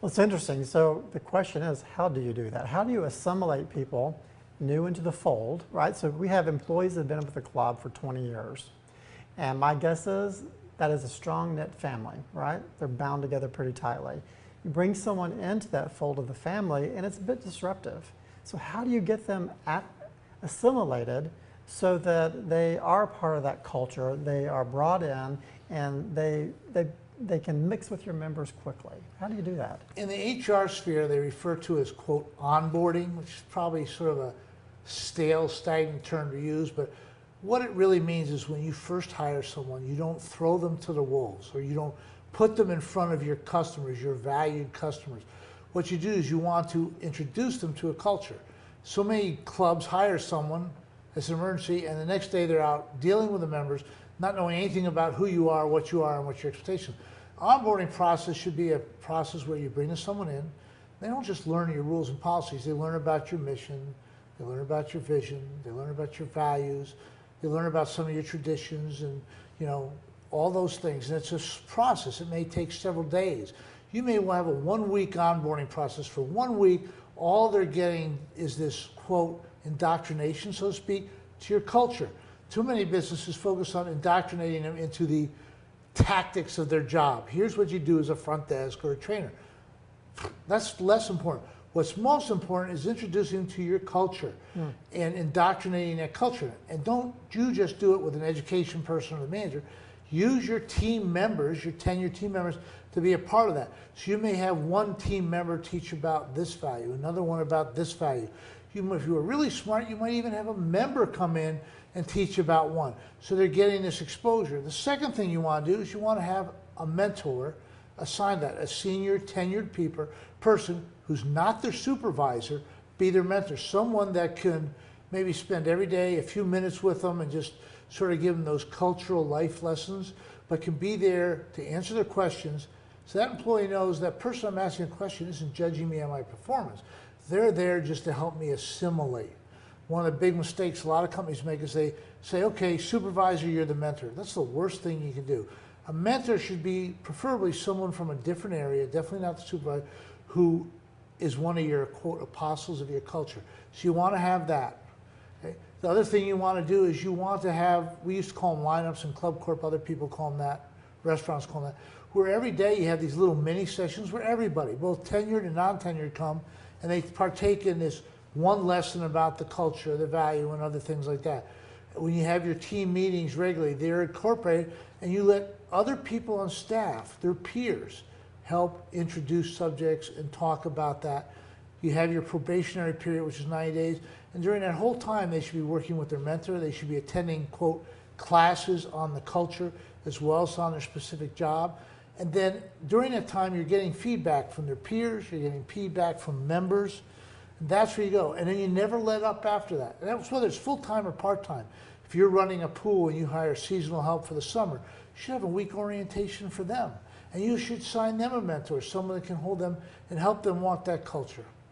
Well, it's interesting. So the question is, how do you do that? How do you assimilate people new into the fold, right? So we have employees that have been with the club for 20 years. And my guess is that is a strong knit family, right? They're bound together pretty tightly. You bring someone into that fold of the family and it's a bit disruptive. So how do you get them assimilated so that they are part of that culture, they are brought in, and they can mix with your members quickly? How do you do that? In the HR sphere, they refer to as, quote, onboarding, which is probably sort of a stale, stagnant term to use, but what it really means is when you first hire someone, you don't throw them to the wolves, or you don't put them in front of your customers, your valued customers. What you do is you want to introduce them to a culture. So many clubs hire someone as an emergency, and the next day they're out dealing with the members, not knowing anything about who you are, and what your expectations. Onboarding process should be a process where you bring someone in. They don't just learn your rules and policies. They learn about your mission. They learn about your vision. They learn about your values. They learn about some of your traditions, and all those things. And it's a process. It may take several days. You may have a 1-week onboarding process. For 1 week, all they're getting is this, quote, indoctrination, so to speak, to your culture. Too many businesses focus on indoctrinating them into the tactics of their job. Here's what you do as a front desk or a trainer. That's less important. What's most important is introducing them to your culture and indoctrinating that culture. And don't you just do it with an education person or the manager. Use your team members, your tenured team members, to be a part of that. So you may have one team member teach about this value, another one about this value. If you were really smart, you might even have a member come in and teach about one. So they're getting this exposure. The second thing you want to do is you want to have a mentor assign that, a senior tenured person who's not their supervisor, be their mentor, someone that can maybe spend every day a few minutes with them and just sort of give them those cultural life lessons, but can be there to answer their questions. So that employee knows that person I'm asking a question isn't judging me on my performance. They're there just to help me assimilate. One of the big mistakes a lot of companies make is they say, okay, supervisor, you're the mentor. That's the worst thing you can do. A mentor should be preferably someone from a different area, definitely not the supervisor, who is one of your, quote, apostles of your culture. So you want to have that. Okay? The other thing you want to do is you want to have, we used to call them lineups in Club Corp, other people call them that, restaurants call them that, where every day you have these little mini sessions where everybody, both tenured and non-tenured, come and they partake in this one lesson about the culture, the value, and other things like that. When you have your team meetings regularly, they're incorporated, and you let other people on staff, their peers, help introduce subjects and talk about that. You have your probationary period, which is 90 days, and during that whole time, they should be working with their mentor. They should be attending, quote, classes on the culture as well as on their specific job. And then during that time, you're getting feedback from their peers, you're getting feedback from members, and that's where you go. And then you never let up after that. And that's whether it's full-time or part-time. If you're running a pool and you hire seasonal help for the summer, you should have a week orientation for them. And you should sign them a mentor, someone that can hold them and help them walk that culture.